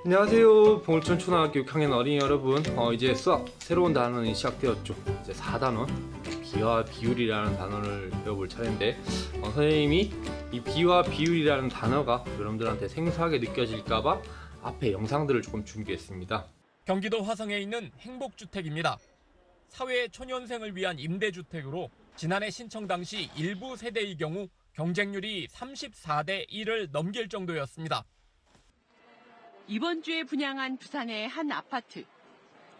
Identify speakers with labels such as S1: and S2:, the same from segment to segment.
S1: 안녕하세요. 봉울촌 초등학교 6학년 어린이 여러분. 이제 수학 새로운 단원이 시작되었죠. 이제 4단원 비와 비율이라는 단어를 배워볼 차례인데 선생님이 이 비와 비율이라는 단어가 여러분들한테 생소하게 느껴질까봐 앞에 영상들을 조금 준비했습니다.
S2: 경기도 화성에 있는 행복주택입니다. 사회 초년생을 위한 임대주택으로 지난해 신청 당시 일부 세대의 경우 경쟁률이 34대 1을 넘길 정도였습니다.
S3: 이번 주에 분양한 부산의 한 아파트.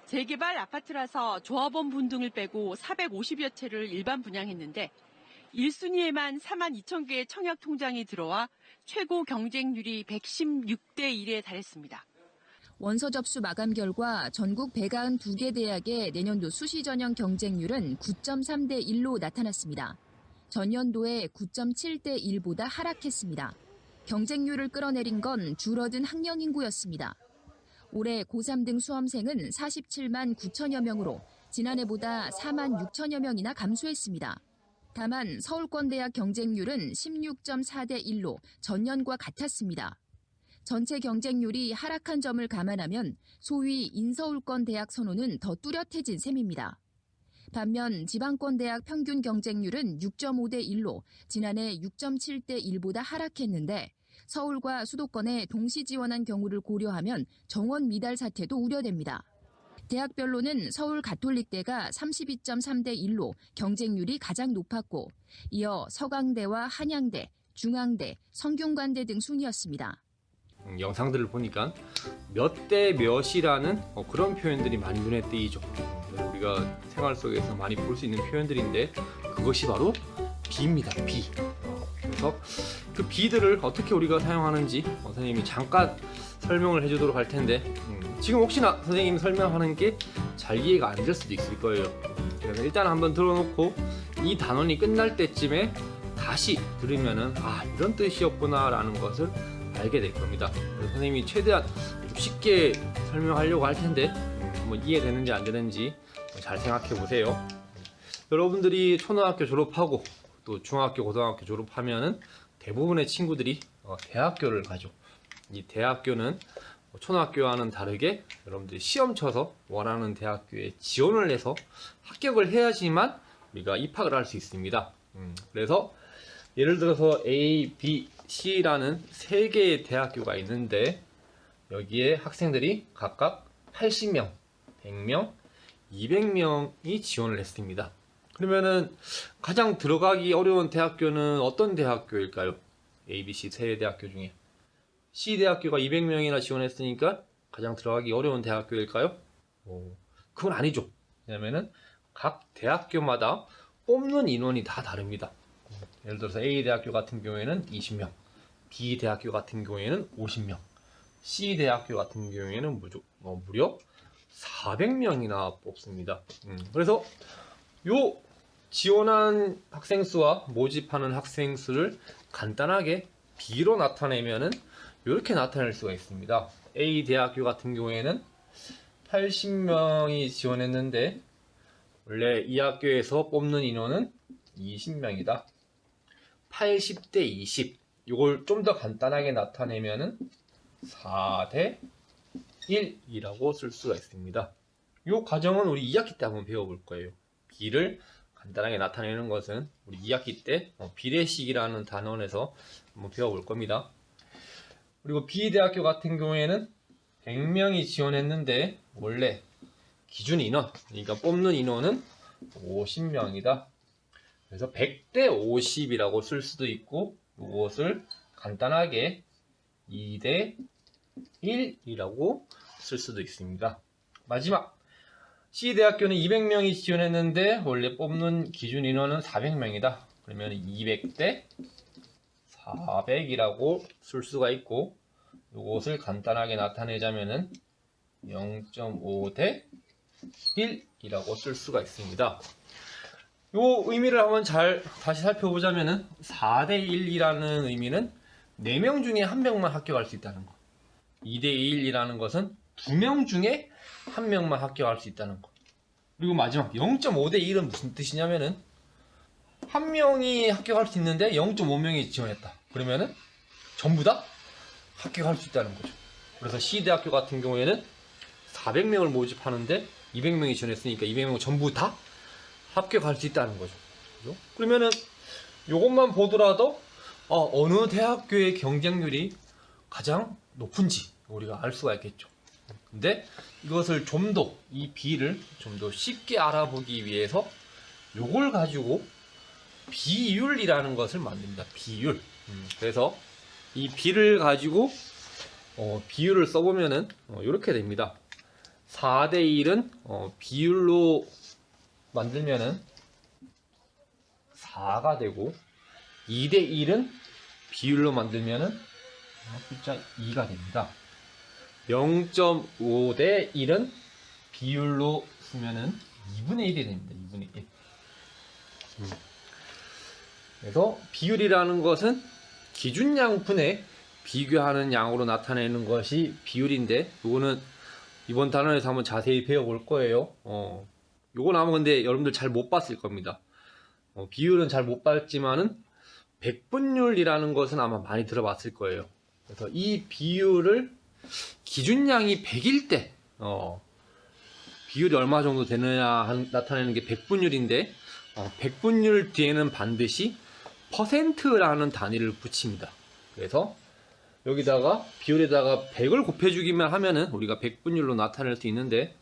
S3: 재개발 아파트라서 조합원 분 등을 빼고 450여 채를 일반 분양했는데 1순위에만 4만 2천 개의 청약 통장이 들어와 최고 경쟁률이 116대 1에 달했습니다.
S4: 원서 접수 마감 결과 전국 192개 대학의 내년도 수시 전형 경쟁률은 9.3대 1로 나타났습니다. 전년도에 9.7대 1보다 하락했습니다. 경쟁률을 끌어내린 건 줄어든 학령 인구였습니다. 올해 고3 등 수험생은 47만 9천여 명으로 지난해보다 4만 6천여 명이나 감소했습니다. 다만 서울권대학 경쟁률은 16.4대 1로 전년과 같았습니다. 전체 경쟁률이 하락한 점을 감안하면 소위 인서울권 대학 선호는 더 뚜렷해진 셈입니다. 반면 지방권 대학 평균 경쟁률은 6.5대 1로 지난해 6.7대 1보다 하락했는데 서울과 수도권에 동시 지원한 경우를 고려하면 정원 미달 사태도 우려됩니다. 대학별로는 서울 가톨릭대가 32.3대 1로 경쟁률이 가장 높았고 이어 서강대와 한양대, 중앙대, 성균관대 등 순이었습니다.
S1: 영상들을 보니까 몇 대 몇이라는 그런 표현들이 많이 눈에 띄죠. 우리가 생활 속에서 많이 볼 수 있는 표현들인데 그것이 바로 비입니다. 비. 그래서 그 비들을 어떻게 우리가 사용하는지 선생님이 잠깐 설명을 해주도록 할 텐데 지금 혹시나 선생님이 설명하는 게 잘 이해가 안 될 수도 있을 거예요. 그래서 일단 한번 들어놓고 이 단원이 끝날 때쯤에 다시 들으면은 이런 뜻이었구나 라는 것을 알게 될 겁니다. 그래서 선생님이 최대한 좀 쉽게 설명하려고 할 텐데 이해되는지 안 되는지 잘 생각해 보세요. 여러분들이 초등학교 졸업하고 또 중학교, 고등학교 졸업하면은 대부분의 친구들이 대학교를 가죠. 이 대학교는 초등학교와는 다르게 여러분들이 시험 쳐서 원하는 대학교에 지원을 해서 합격을 해야지만 우리가 입학을 할 수 있습니다. 그래서 예를 들어서 A, B, C라는 세 개의 대학교가 있는데 여기에 학생들이 각각 80명, 100명, 200명이 지원을 했습니다. 그러면은 가장 들어가기 어려운 대학교는 어떤 대학교일까요? A, B, C 세 대학교 중에 C 대학교가 200명이나 지원했으니까 가장 들어가기 어려운 대학교일까요? 그건 아니죠. 왜냐면은 각 대학교마다 뽑는 인원이 다 다릅니다. 예를 들어서 A 대학교 같은 경우에는 20명, B 대학교 같은 경우에는 50명, C 대학교 같은 경우에는 무려 400명이나 뽑습니다. 그래서 요 지원한 학생 수와 모집하는 학생 수를 간단하게 B로 나타내면은 이렇게 나타낼 수가 있습니다. A 대학교 같은 경우에는 80명이 지원했는데 원래 이 학교에서 뽑는 인원은 20명이다. 80대 20. 이걸 좀 더 간단하게 나타내면은 4대 1이라고 쓸 수가 있습니다. 이 과정은 우리 2학기 때 한번 배워볼 거예요. B를 간단하게 나타내는 것은 우리 2학기 때 비례식이라는 단원에서 한번 배워볼 겁니다. 그리고 B 대학교 같은 경우에는 100명이 지원했는데 원래 기준 인원, 그러니까 뽑는 인원은 50명이다. 그래서 100대 50이라고 쓸 수도 있고 이것을 간단하게 2대 1이라고 쓸 수도 있습니다. 마지막 C대학교는 200명이 지원했는데 원래 뽑는 기준 인원은 400명이다. 그러면 200대 400이라고 쓸 수가 있고 이것을 간단하게 나타내자면은 0.5대 1이라고 쓸 수가 있습니다. 이 의미를 한번 다시 살펴보자면은 4대 1이라는 의미는 4명 중에 1명만 합격할 수 있다는 거. 2대 1이라는 것은 2명 중에 1명만 합격할 수 있다는 거. 그리고 마지막 0.5대 1은 무슨 뜻이냐면은 1명이 합격할 수 있는데 0.5명이 지원했다. 그러면은 전부 다 합격할 수 있다는 거죠. 그래서 C대학교 같은 경우에는 400명을 모집하는데 200명이 지원했으니까 200명 전부 다 합격할 수 있다는 거죠. 그죠? 그러면은 이것만 보더라도 어느 대학교의 경쟁률이 가장 높은지 우리가 알 수가 있겠죠. 근데 이것을 좀 더, 이 비를 좀 더 쉽게 알아보기 위해서 요걸 가지고 비율이라는 것을 만듭니다. 비율. 그래서 이 비를 가지고 비율을 써보면은 이렇게 됩니다. 4대 1은 비율로 만들면은 4가 되고 2대 1은 비율로 만들면은 숫자 2가 됩니다. 0.5대 1은 비율로 쓰면은 2분의 1이 됩니다. 2분의 1. 그래서 비율이라는 것은 기준양분에 비교하는 양으로 나타내는 것이 비율인데, 이거는 이번 단원에서 한번 자세히 배워볼 거예요. 요건 아마 근데 여러분들 잘 못 봤을 겁니다. 비율은 잘 못 봤지만은 백분율이라는 것은 아마 많이 들어봤을 거예요. 그래서 이 비율을 기준량이 100일 때 비율이 얼마 정도 되느냐 나타내는 게 백분율인데, 백분율 뒤에는 반드시 퍼센트라는 단위를 붙입니다. 그래서 여기다가 비율에다가 100을 곱해주기만 하면은 우리가 백분율로 나타낼 수 있는데,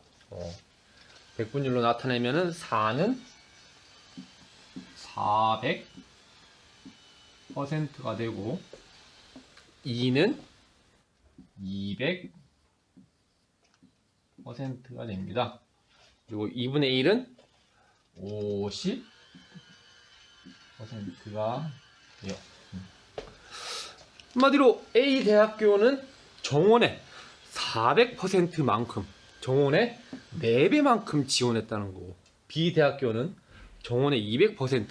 S1: 백분율로 나타내면은 4는 400%가 되고 2는 200%가 됩니다. 그리고 2분의 1은 50%가 돼요. 한마디로 A 대학교는 정원의 400%만큼, 정원의 4배만큼 지원했다는 거고, B 대학교는 정원의 200%,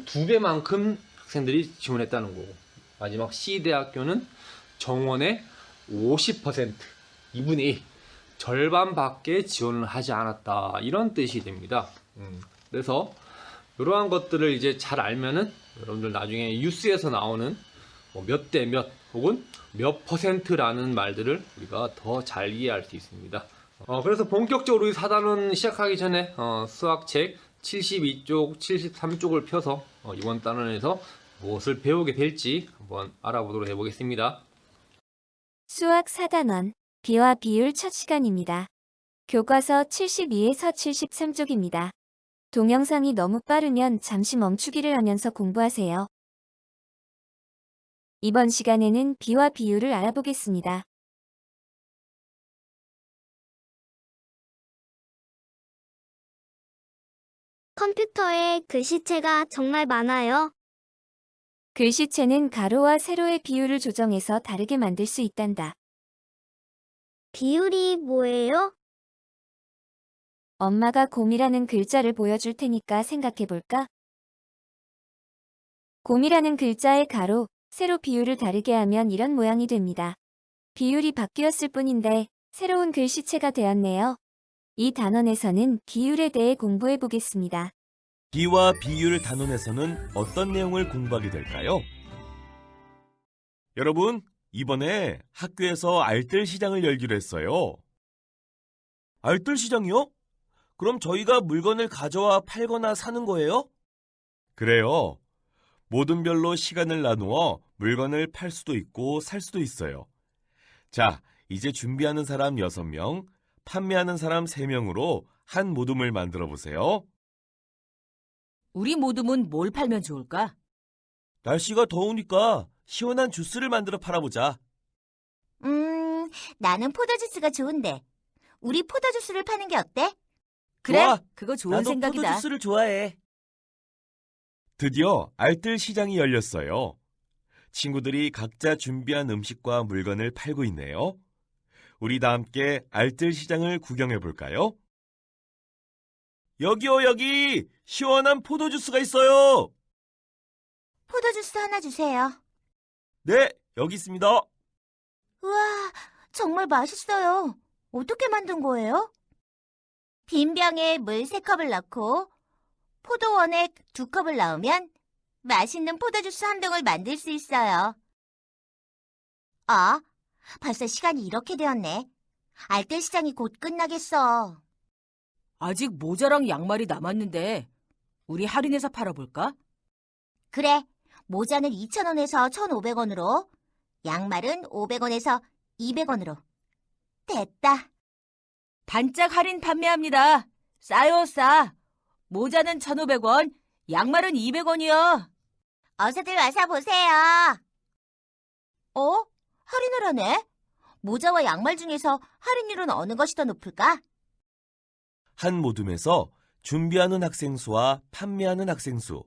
S1: 2배만큼 학생들이 지원했다는 거고, 마지막 C 대학교는 정원의 50%, 2분의 1, 절반밖에 지원을 하지 않았다, 이런 뜻이 됩니다. 그래서 이러한 것들을 이제 잘 알면은 여러분들 나중에 뉴스에서 나오는 몇 대 몇 혹은 몇 퍼센트라는 말들을 우리가 더 잘 이해할 수 있습니다. 그래서 본격적으로 이 4단원 시작하기 전에 수학책 72쪽, 73쪽을 펴서 이번 단원에서 무엇을 배우게 될지 한번 알아보도록 해보겠습니다.
S5: 수학 4단원 비와 비율 첫 시간입니다. 교과서 72에서 73쪽입니다. 동영상이 너무 빠르면 잠시 멈추기를 하면서 공부하세요. 이번 시간에는 비와 비율을 알아보겠습니다.
S6: 컴퓨터에 글씨체가 정말 많아요.
S5: 글씨체는 가로와 세로의 비율을 조정해서 다르게 만들 수 있단다.
S6: 비율이 뭐예요?
S5: 엄마가 곰이라는 글자를 보여줄 테니까 생각해볼까? 곰이라는 글자의 가로, 세로 비율을 다르게 하면 이런 모양이 됩니다. 비율이 바뀌었을 뿐인데 새로운 글씨체가 되었네요. 이 단원에서는 비율에 대해 공부해 보겠습니다.
S7: 비와 비율 단원에서는 어떤 내용을 공부하게 될까요? 여러분, 이번에 학교에서 알뜰시장을 열기로 했어요. 알뜰시장이요? 그럼 저희가 물건을 가져와 팔거나 사는 거예요? 그래요. 모든 별로 시간을 나누어 물건을 팔 수도 있고 살 수도 있어요. 자, 이제 준비하는 사람 6명, 판매하는 사람 3명으로 한 모둠을 만들어 보세요.
S8: 우리 모둠은 뭘 팔면 좋을까?
S7: 날씨가 더우니까 시원한 주스를 만들어 팔아보자.
S9: 나는 포도주스가 좋은데. 우리 포도주스를 파는 게 어때?
S8: 그래,
S7: 좋아.
S8: 그거 좋은
S7: 나도
S8: 생각이다.
S7: 포도주스를 좋아해. 드디어 알뜰시장이 열렸어요. 친구들이 각자 준비한 음식과 물건을 팔고 있네요. 우리 다 함께 알뜰시장을 구경해 볼까요? 여기요, 여기! 시원한 포도주스가 있어요!
S9: 포도주스 하나 주세요.
S7: 네, 여기 있습니다.
S9: 우와, 정말 맛있어요. 어떻게 만든 거예요? 빈 병에 물 3컵을 넣고 포도원액 2컵을 넣으면 맛있는 포도주스 한 병을 만들 수 있어요. 벌써 시간이 이렇게 되었네. 알뜰 시장이 곧 끝나겠어.
S8: 아직 모자랑 양말이 남았는데 우리 할인해서 팔아볼까?
S9: 그래, 모자는 2,000원에서 1,500원으로, 양말은 500원에서 200원으로. 됐다.
S8: 반짝 할인 판매합니다. 싸요, 싸. 모자는 1,500원, 양말은 200원이요.
S9: 어서들 와서 보세요. 할인을 하네? 모자와 양말 중에서 할인율은 어느 것이 더 높을까?
S7: 한 모둠에서 준비하는 학생 수와 판매하는 학생 수,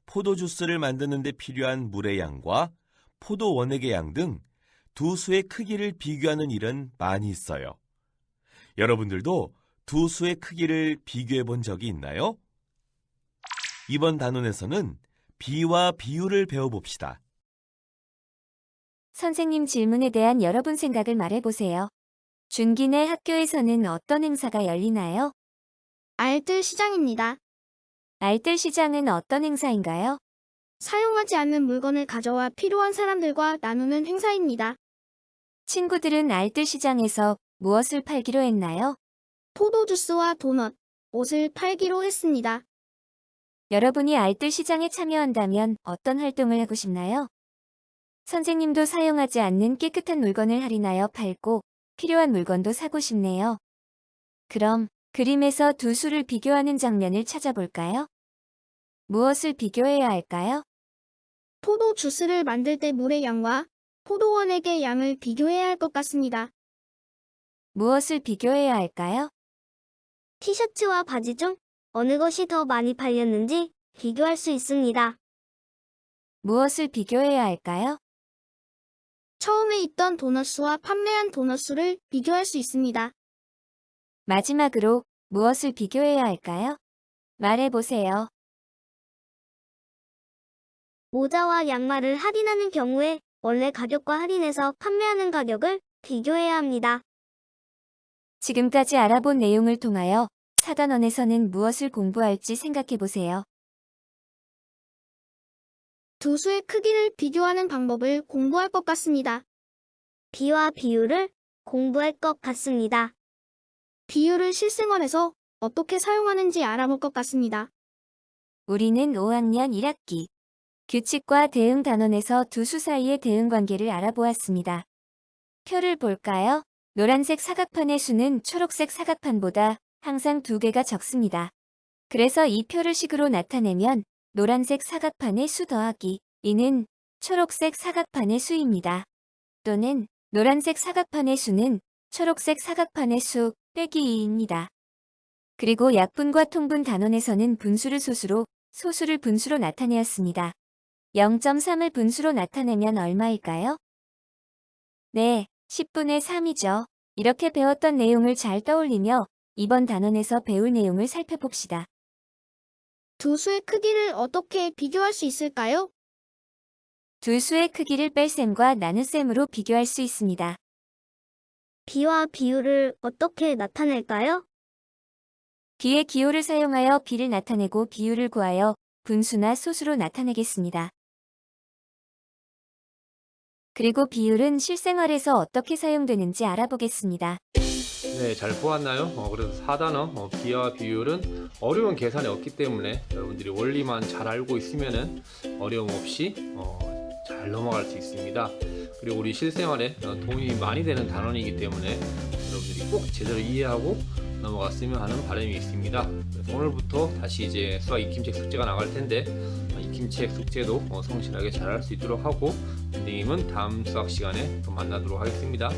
S7: 포도 주스를 만드는 데 필요한 물의 양과 포도 원액의 양 등 두 수의 크기를 비교하는 일은 많이 있어요. 여러분들도 두 수의 크기를 비교해 본 적이 있나요? 이번 단원에서는 비와 비율을 배워봅시다.
S5: 선생님 질문에 대한 여러분 생각을 말해보세요. 준기네 학교에서는 어떤 행사가 열리나요?
S6: 알뜰 시장입니다.
S5: 알뜰 시장은 어떤 행사인가요?
S6: 사용하지 않는 물건을 가져와 필요한 사람들과 나누는 행사입니다.
S5: 친구들은 알뜰 시장에서 무엇을 팔기로 했나요?
S6: 포도 주스와 도넛, 옷을 팔기로 했습니다.
S5: 여러분이 알뜰 시장에 참여한다면 어떤 활동을 하고 싶나요? 선생님도 사용하지 않는 깨끗한 물건을 할인하여 팔고 필요한 물건도 사고 싶네요. 그럼 그림에서 두 수를 비교하는 장면을 찾아볼까요? 무엇을 비교해야 할까요?
S6: 포도 주스를 만들 때 물의 양과 포도 원액의 양을 비교해야 할 것 같습니다.
S5: 무엇을 비교해야 할까요?
S6: 티셔츠와 바지 중 어느 것이 더 많이 팔렸는지 비교할 수 있습니다.
S5: 무엇을 비교해야 할까요?
S6: 처음에 있던 도넛수와 판매한 도넛수를 비교할 수 있습니다.
S5: 마지막으로 무엇을 비교해야 할까요? 말해보세요.
S6: 모자와 양말을 할인하는 경우에 원래 가격과 할인해서 판매하는 가격을 비교해야 합니다.
S5: 지금까지 알아본 내용을 통하여 4단원에서는 무엇을 공부할지 생각해보세요.
S6: 두 수의 크기를 비교하는 방법을 공부할 것 같습니다. 비와 비율을 공부할 것 같습니다. 비율을 실생활에서 어떻게 사용하는지 알아볼 것 같습니다.
S5: 우리는 5학년 1학기 규칙과 대응 단원에서 두 수 사이의 대응 관계를 알아보았습니다. 표를 볼까요? 노란색 사각판의 수는 초록색 사각판보다 항상 2개가 적습니다. 그래서 이 표를 식으로 나타내면 노란색 사각판의 수 더하기 2는 초록색 사각판의 수입니다. 또는 노란색 사각판의 수는 초록색 사각판의 수 빼기 2입니다. 그리고 약분과 통분 단원에서는 분수를 소수로, 소수를 분수로 나타내었습니다. 0.3을 분수로 나타내면 얼마일까요? 네, 10분의 3이죠. 이렇게 배웠던 내용을 잘 떠올리며 이번 단원에서 배울 내용을 살펴봅시다.
S6: 두 수의 크기를 어떻게 비교할 수 있을까요?
S5: 두 수의 크기를 뺄셈과 나눗셈으로 비교할 수 있습니다.
S6: 비와 비율을 어떻게 나타낼까요?
S5: 비의 기호를 사용하여 비를 나타내고 비율을 구하여 분수나 소수로 나타내겠습니다. 그리고 비율은 실생활에서 어떻게 사용되는지 알아보겠습니다.
S1: 네, 잘 보았나요? 그래서 4단원 비와 비율은 어려운 계산이 없기 때문에 여러분들이 원리만 잘 알고 있으면은 어려움 없이 잘 넘어갈 수 있습니다. 그리고 우리 실생활에 도움이 많이 되는 단원이기 때문에 여러분들이 꼭 제대로 이해하고 넘어갔으면 하는 바람이 있습니다. 그래서 오늘부터 다시 이제 수학 익힘책 숙제가 나갈 텐데 익힘책 숙제도 성실하게 잘 할 수 있도록 하고 선생님은 다음 수학 시간에 또 만나도록 하겠습니다.